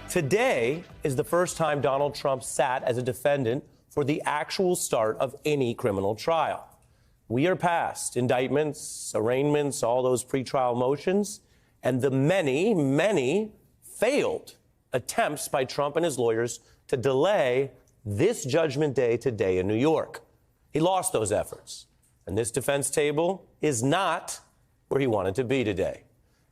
Today is the first time Donald Trump sat as a defendant for the actual start of any criminal trial. We are past indictments, arraignments, all those pretrial motions, and the many, many failed attempts by Trump and his lawyers to delay this Judgment Day today in New York. He lost those efforts, and this defense table is not where he wanted to be today.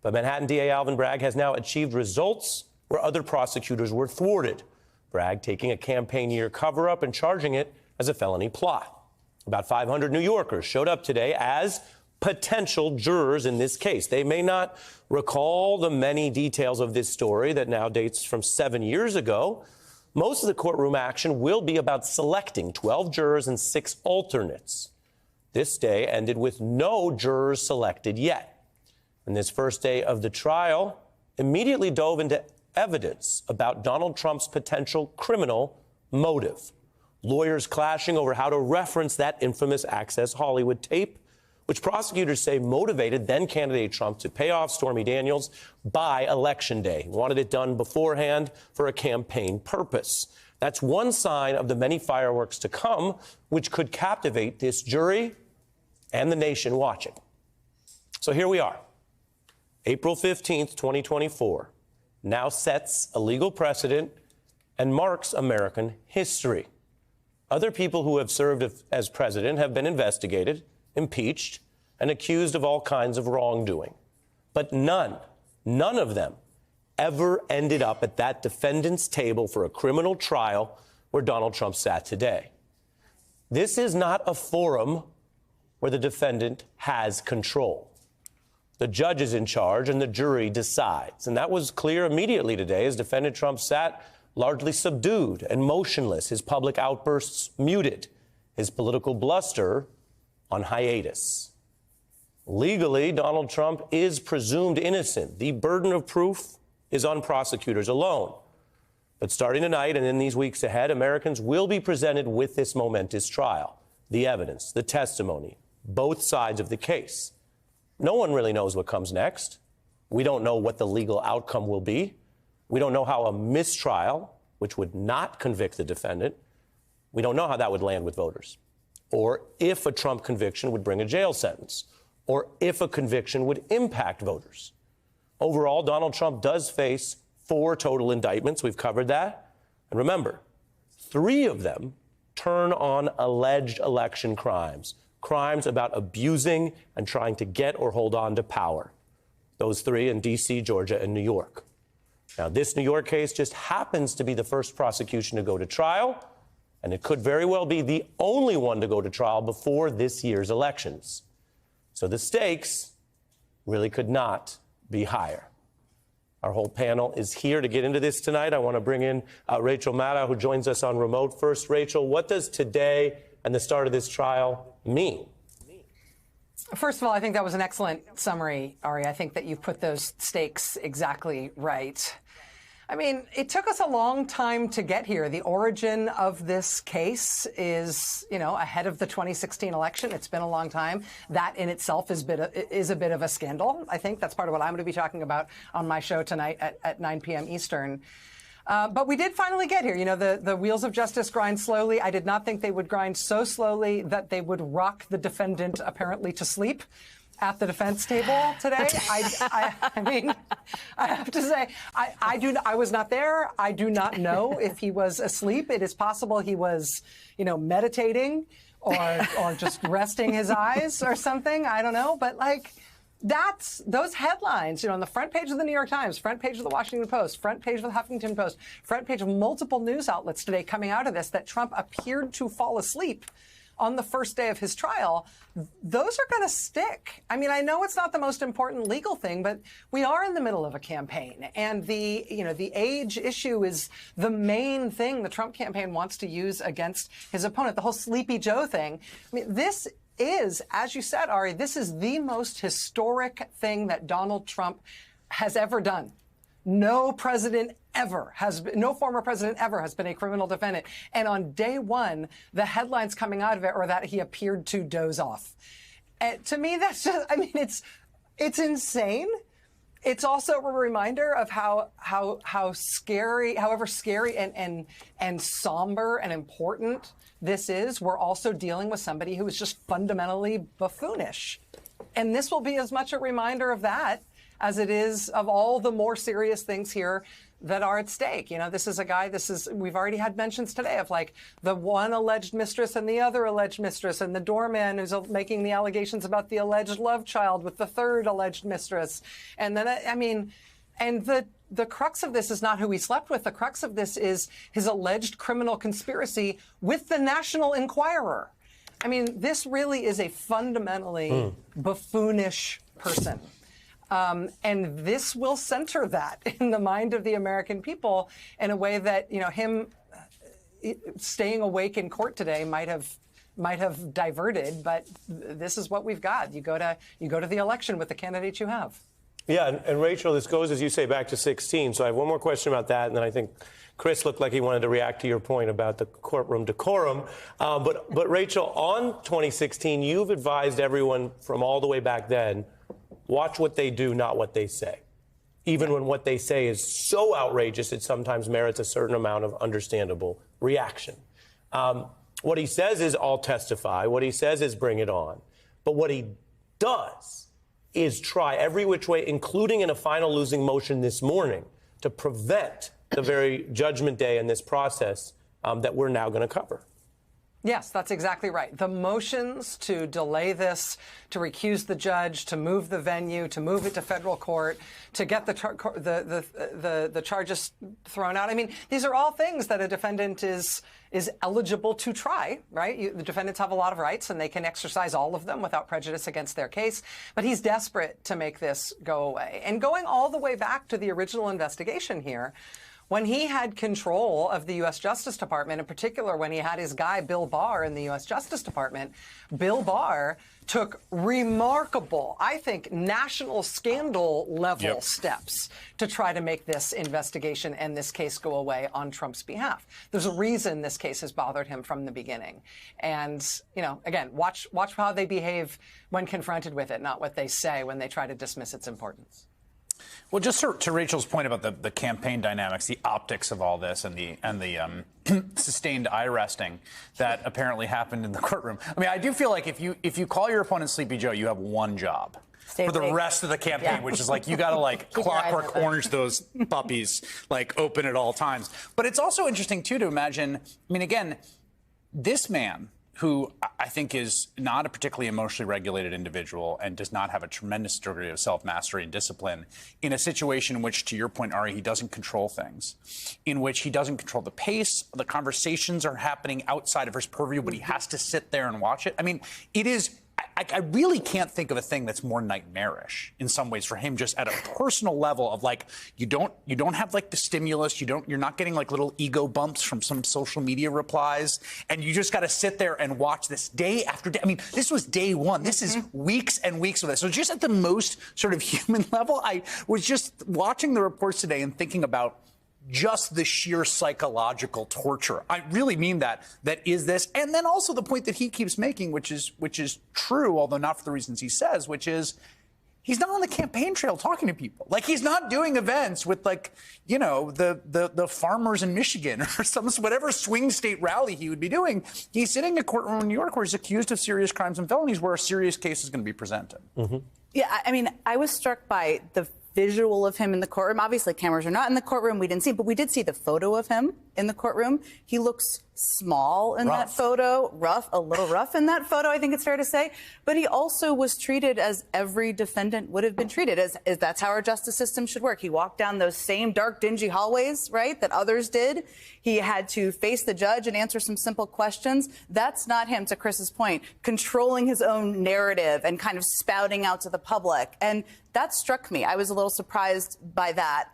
But Manhattan DA Alvin Bragg has now achieved results where other prosecutors were thwarted. Bragg taking a campaign year cover-up and charging it as a felony plot. About 500 New Yorkers showed up today as potential jurors in this case. They may not recall the many details of this story that now dates from 7 years ago. Most of the courtroom action will be about selecting 12 jurors and 6 alternates. This day ended with no jurors selected yet. And this first day of the trial immediately dove into evidence about Donald Trump's potential criminal motive. Lawyers clashing over how to reference that infamous Access Hollywood tape, which prosecutors say motivated then-candidate Trump to pay off Stormy Daniels by Election Day. Wanted it done beforehand for a campaign purpose. That's one sign of the many fireworks to come, which could captivate this jury and the nation watching. So here we are. April 15th, 2024, now sets a legal precedent and marks American history. Other people who have served as president have been investigated, impeached, and accused of all kinds of wrongdoing. But none of them ever ended up at that defendant's table for a criminal trial where Donald Trump sat today. This is not a forum where the defendant has control. The judge is in charge and the jury decides. And that was clear immediately today as defendant Trump sat largely subdued and motionless, his public outbursts muted, his political bluster on hiatus. Legally, Donald Trump is presumed innocent. The burden of proof is on prosecutors alone. But starting tonight and in these weeks ahead, Americans will be presented with this momentous trial, the evidence, the testimony, both sides of the case. No one really knows what comes next. We don't know what the legal outcome will be. We don't know how a mistrial, which would not convict the defendant, we don't know how that would land with voters. Or if a Trump conviction would bring a jail sentence. Or if a conviction would impact voters. Overall, Donald Trump does face 4 total indictments. We've covered that. And remember, 3 of them turn on alleged election crimes. Crimes about abusing and trying to get or hold on to power. Those 3 in D.C., Georgia, and New York. Now, this New York case just happens to be the first prosecution to go to trial, and it could very well be the only one to go to trial before this year's elections. So the stakes really could not be higher. Our whole panel is here to get into this tonight. I want to bring in Rachel Maddow, who joins us on remote. First, Rachel, what does today and the start of this trial mean? First of all, I think that was an excellent summary, Ari. I think that you've put those stakes exactly right. I mean, it took us a long time to get here. The origin of this case is, ahead of the 2016 election. It's been a long time. That in itself is a bit of a scandal. I think that's part of what I'm going to be talking about on my show tonight at 9 p.m. Eastern. But we did finally get here. The wheels of justice grind slowly. I did not think they would grind so slowly that they would rock the defendant apparently to sleep at the defense table today. I mean, I have to say, I was not there. I do not know if he was asleep. It is possible he was, meditating or just resting his eyes or something. I don't know. But that's those headlines, on the front page of the New York Times, front page of the Washington Post, front page of the Huffington Post, front page of multiple news outlets today coming out of this, that Trump appeared to fall asleep on the first day of his trial. Those are going to stick. I mean, I know it's not the most important legal thing, but we are in the middle of a campaign, and the age issue is the main thing the Trump campaign wants to use against his opponent. The whole Sleepy Joe thing. I mean, this is, as you said, Ari, this is the most historic thing that Donald Trump has ever done. No president ever has been, no former president ever has been a criminal defendant. And on day one, the headlines coming out of it are that he appeared to doze off. And to me, that's just, I mean, it's insane. It's also a reminder of how scary, however scary and somber and important this is. We're also dealing with somebody who is just fundamentally buffoonish. And this will be as much a reminder of that as it is of all the more serious things here that are at stake. You know, this is a guy, we've already had mentions today of like the one alleged mistress and the other alleged mistress, and the doorman who's making the allegations about the alleged love child with the third alleged mistress. And then, I mean, and the crux of this is not who he slept with. The crux of this is his alleged criminal conspiracy with the National Enquirer. I mean, this really is a fundamentally buffoonish person. And this will center that in the mind of the American people in a way that, you know, him staying awake in court today might have diverted. But this is what we've got. You go to the election with the candidates you have. Yeah, and Rachel, this goes, as you say, back to 16. So I have one more question about that, and then I think Chris looked like he wanted to react to your point about the courtroom decorum. But Rachel, on 2016, you've advised everyone from all the way back then, watch what they do, not what they say. Even when what they say is so outrageous, it sometimes merits a certain amount of understandable reaction. What he says is, I'll testify. What he says is, bring it on. But what he does is try every which way, including in a final losing motion this morning, to prevent the very judgment day in this process that we're now going to cover. Yes, that's exactly right. The motions to delay this, to recuse the judge, to move the venue, to move it to federal court, to get the charges thrown out. I mean, these are all things that a defendant is eligible to try, right? The defendants have a lot of rights, and they can exercise all of them without prejudice against their case. But he's desperate to make this go away. And going all the way back to the original investigation here, when he had control of the U.S. Justice Department, in particular when he had his guy Bill Barr in the U.S. Justice Department, Bill Barr took remarkable, I think, national scandal level steps to try to make this investigation and this case go away on Trump's behalf. There's a reason this case has bothered him from the beginning. And, you know, again, watch how they behave when confronted with it, not what they say when they try to dismiss its importance. Well, just to Rachel's point about the campaign dynamics, the optics of all this, and the sustained eye resting that apparently happened in the courtroom. I mean, I do feel like if you call your opponent Sleepy Joe, you have one job for the rest of the campaign, which is like you got to like clockwork orange those puppies like open at all times. But it's also interesting too to imagine. I mean, again, this man, who I think is not a particularly emotionally regulated individual and does not have a tremendous degree of self-mastery and discipline, in a situation in which, to your point, Ari, he doesn't control things, in which he doesn't control the pace, the conversations are happening outside of his purview, but he has to sit there and watch it. I mean, it is... I really can't think of a thing that's more nightmarish in some ways for him, just at a personal level of like, you don't have like the stimulus, you're not getting like little ego bumps from some social media replies, and you just got to sit there and watch this day after day. I mean, this was day one. This is weeks and weeks of this. So just at the most sort of human level, I was just watching the reports today and thinking about just the sheer psychological torture. I really mean that is this. And then also the point that he keeps making, which is true, although not for the reasons he says, which is he's not on the campaign trail talking to people. Like, he's not doing events with, like, you know, the farmers in Michigan or some whatever swing state rally he would be doing. He's sitting in a courtroom in New York where he's accused of serious crimes and felonies, where a serious case is going to be presented. Mm-hmm. Yeah, I mean, I was struck by the visual of him in the courtroom. Obviously, cameras are not in the courtroom. We didn't see, but we did see the photo of him in the courtroom. He looks small in that photo, a little rough in that photo, I think it's fair to say. But he also was treated as every defendant would have been treated, as that's how our justice system should work. He walked down those same dark, dingy hallways, right, that others did. He had to face the judge and answer some simple questions. That's not him, to Chris's point, controlling his own narrative and kind of spouting out to the public. And that struck me. I was a little surprised by that.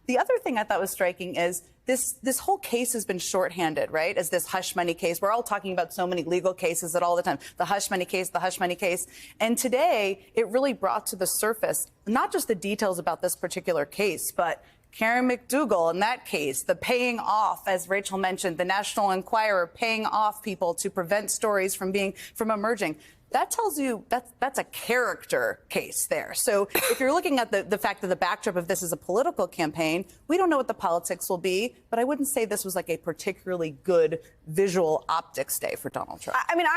The other thing I thought was striking is this whole case has been shorthanded, right, as this hush money case. We're all talking about so many legal cases at all the time. The hush money case, the hush money case. And today, it really brought to the surface not just the details about this particular case, but Karen McDougal in that case, the paying off, as Rachel mentioned, the National Enquirer paying off people to prevent stories from emerging. that tells you that's a character case there. So if you're looking at the fact that the backdrop of this is a political campaign, we don't know what the politics will be, but I wouldn't say this was like a particularly good visual optics day for Donald Trump. I mean,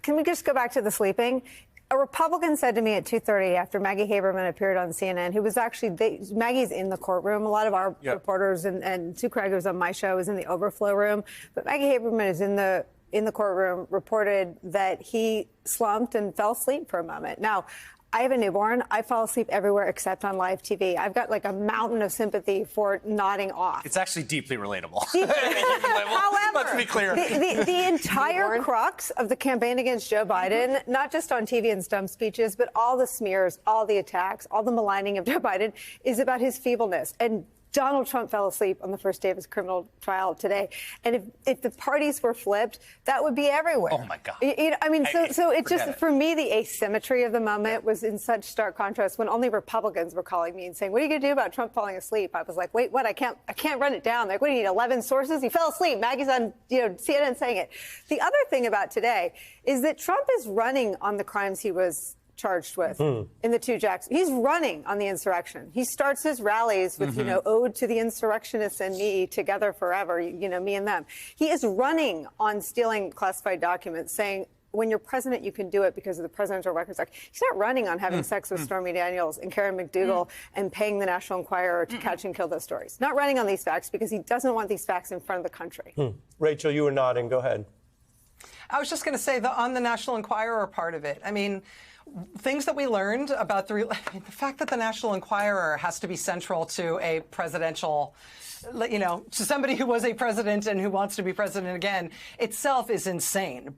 can we just go back to the sleeping? A Republican said to me at 2:30 after Maggie Haberman appeared on CNN, who was actually, Maggie's in the courtroom. A lot of our reporters and Sue Craig, who's on my show, is in the overflow room. But Maggie Haberman is in the courtroom, reported that he slumped and fell asleep for a moment. Now, I have a newborn. I fall asleep everywhere except on live TV. I've got like a mountain of sympathy for nodding off. It's actually deeply relatable. However, let's be clear. The entire crux of the campaign against Joe Biden, not just on TV and stump speeches, but all the smears, all the attacks, all the maligning of Joe Biden is about his feebleness. And Donald Trump fell asleep on the first day of his criminal trial today. And if the parties were flipped, that would be everywhere. Oh, my God. I mean, so it just, it. for me, the asymmetry of the moment was in such stark contrast when only Republicans were calling me and saying, what are you going to do about Trump falling asleep? I was like, wait, what? I can't run it down. Like, what do you need, 11 sources? He fell asleep. Maggie's on CNN saying it. The other thing about today is that Trump is running on the crimes he was charged with in the 2 Jacks. He's running on the insurrection. He starts his rallies with, ode to the insurrectionists and me, together forever, me and them. He is running on stealing classified documents, saying, when you're president, you can do it because of the Presidential Records Act. He's not running on having sex with Stormy Daniels and Karen McDougal and paying the National Enquirer to catch and kill those stories. Not running on these facts because he doesn't want these facts in front of the country. Rachel, you were nodding. Go ahead. I was just going to say on the National Enquirer part of it. I mean, things that we learned about the fact that the National Enquirer has to be central to a presidential, to somebody who was a president and who wants to be president again, itself is insane.